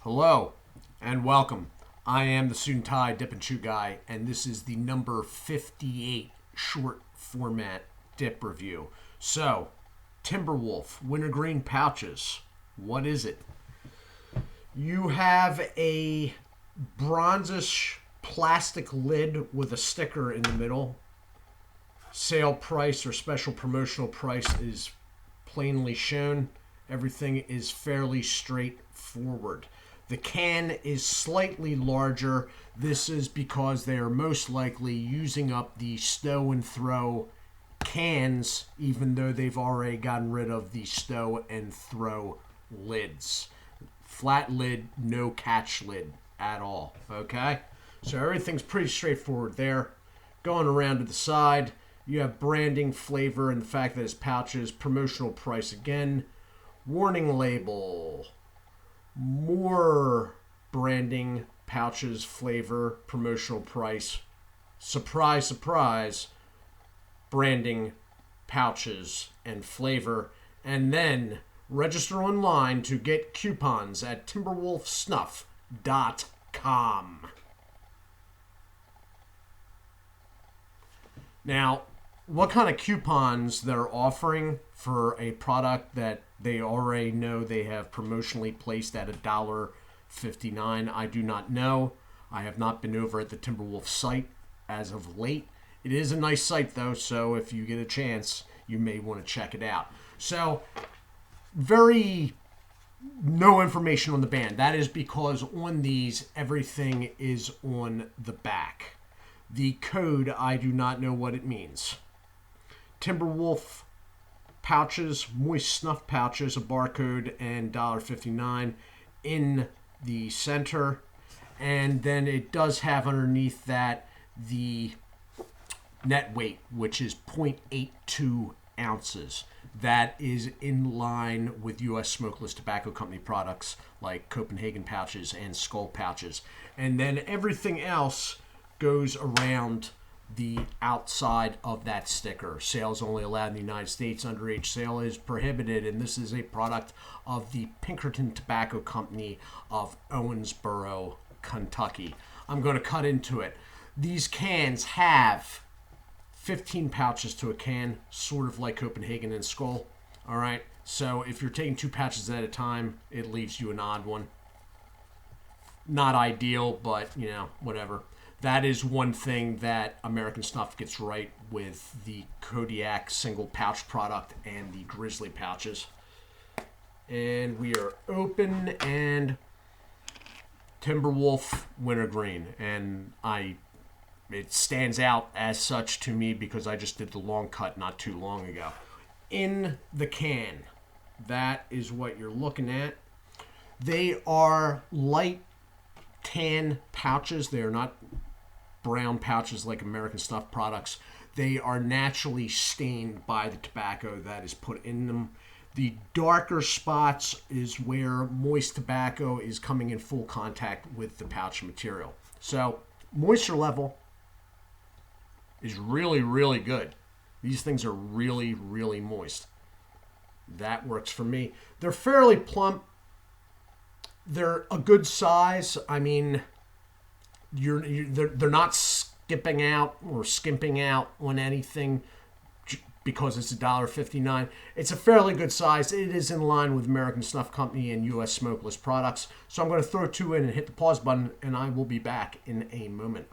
Hello and welcome. I am the Suit&Tie Dip&ChewGuy, and this is the number 58 short format dip review. So, TimberWolf Wintergreen pouches. What is it? You have a bronzish plastic lid with a sticker in the middle. Sale price or special promotional price is plainly shown. Everything is fairly straightforward. The can is slightly larger. This is because they are most likely using up the stow and throw cans, even though they've already gotten rid of the stow and throw lids. Flat lid, no catch lid at all. Okay? So everything's pretty straightforward there. Going around to the side, you have branding, flavor, and the fact that it's pouches, promotional price again. Warning label. More branding, pouches, flavor, promotional price. Surprise, surprise. Branding, pouches, and flavor. And then register online to get coupons at TimberWolfSnuff.com. Now, what kind of coupons they're offering for a product that they already know they have promotionally placed at $1.59, I do not know. I have not been over at the TimberWolf site as of late. It is a nice site though, so if you get a chance, you may want to check it out. So, no information on the band. That is because on these, everything is on the back. The code, I do not know what it means. TimberWolf pouches, moist snuff pouches, a barcode, and $1.59 in the center. And then it does have underneath that the net weight, which is 0.82 ounces. That is in line with U.S. Smokeless Tobacco Company products like Copenhagen pouches and Skull pouches. And then everything else goes around the outside of that sticker. Sales only allowed in the United States. Underage sale is prohibited, and this is a product of the Pinkerton Tobacco Company of Owensboro, Kentucky. I'm going to cut into it. These cans have 15 pouches to a can, sort of like Copenhagen and Skull. All right, so if you're taking 2 pouches at a time, it leaves you an odd one. Not ideal, but whatever. That is one thing that American Snuff gets right with the Kodiak single pouch product and the Grizzly pouches. And we are open, and TimberWolf Wintergreen. And it stands out as such to me because I just did the long cut not too long ago. In the can, that is what you're looking at. They are light tan pouches. They are not brown pouches like American Snuff products. They are naturally stained by the tobacco that is put in them. The darker spots is where moist tobacco is coming in full contact with the pouch material. So moisture level is really, really good. These things are really, really moist. That works for me. They're fairly plump. They're a good size. I mean, they're not skipping out or skimping out on anything because it's $1.59. It's a fairly good size. It is in line with American Snuff Company and U.S. Smokeless products. So I'm going to throw 2 in and hit the pause button, and I will be back in a moment.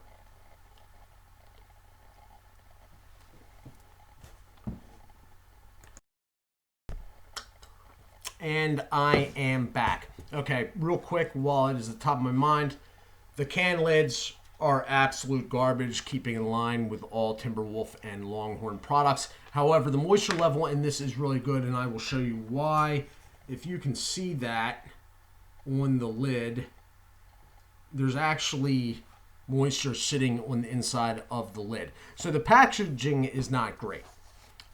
And I am back. Okay, real quick, while it is at the top of my mind, the can lids are absolute garbage, keeping in line with all TimberWolf and Longhorn products. However, the moisture level in this is really good, and I will show you why. If you can see that on the lid, there's actually moisture sitting on the inside of the lid. So the packaging is not great.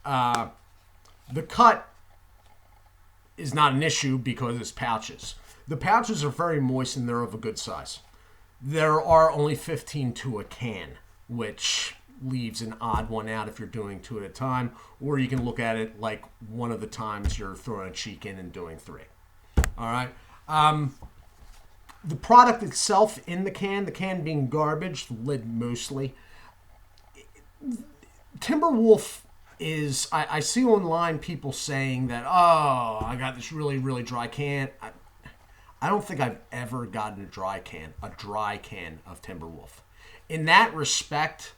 The cut is not an issue because it's pouches. The pouches are very moist and they're of a good size. There are only 15 to a can, which leaves an odd one out if you're doing 2 at a time, or you can look at it like one of the times you're throwing a cheek in and doing 3. All right. The product itself in the can being garbage, the lid mostly. TimberWolf is, I see online people saying that, oh, I got this really, really dry can. I don't think I've ever gotten a dry can of TimberWolf. In that respect,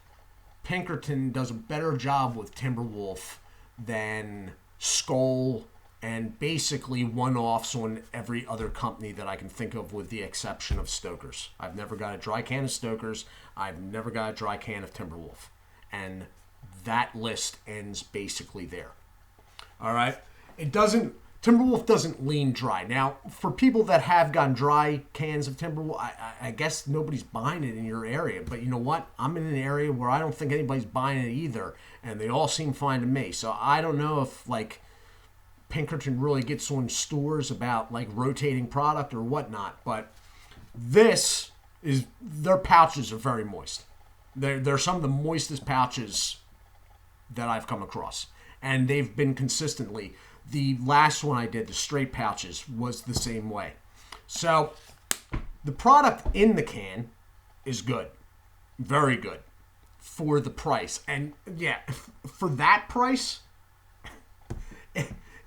Pinkerton does a better job with TimberWolf than Skoal and basically one-offs on every other company that I can think of with the exception of Stoker's. I've never got a dry can of Stoker's. I've never got a dry can of TimberWolf. And that list ends basically there. All right? TimberWolf doesn't lean dry. Now, for people that have gotten dry cans of TimberWolf, I guess nobody's buying it in your area. But you know what? I'm in an area where I don't think anybody's buying it either. And they all seem fine to me. So I don't know if, like, Pinkerton really gets on stores about like rotating product or whatnot, but their pouches are very moist. They're some of the moistest pouches that I've come across, and they've been consistently. The last one I did, the straight pouches, was the same way. So the product in the can is good, very good for the price, and yeah, for that price.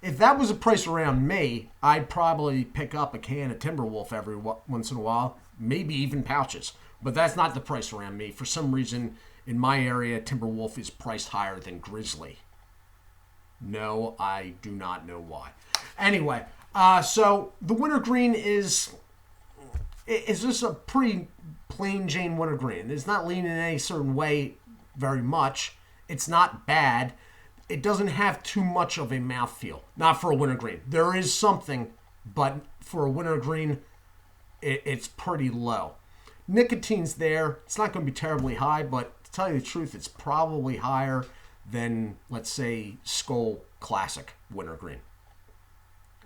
If that was a price around me, I'd probably pick up a can of TimberWolf every once in a while, maybe even pouches. But that's not the price around me. For some reason, in my area, TimberWolf is priced higher than Grizzly. No, I do not know why. Anyway, so the Wintergreen is just a pretty plain Jane Wintergreen. It's not leaning in any certain way very much. It's not bad. It doesn't have too much of a mouthfeel. Not for a wintergreen. There is something, but for a wintergreen, it's pretty low. Nicotine's there. It's not going to be terribly high, but to tell you the truth, it's probably higher than, let's say, Skoal Classic Wintergreen.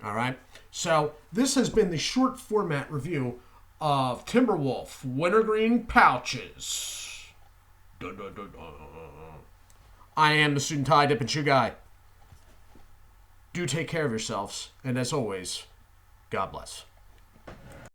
All right? So this has been the short format review of TimberWolf Wintergreen Pouches. Dun, dun, dun, dun. I am the Suit&Tie, Dip&ChewGuy. Do take care of yourselves, and as always, God bless.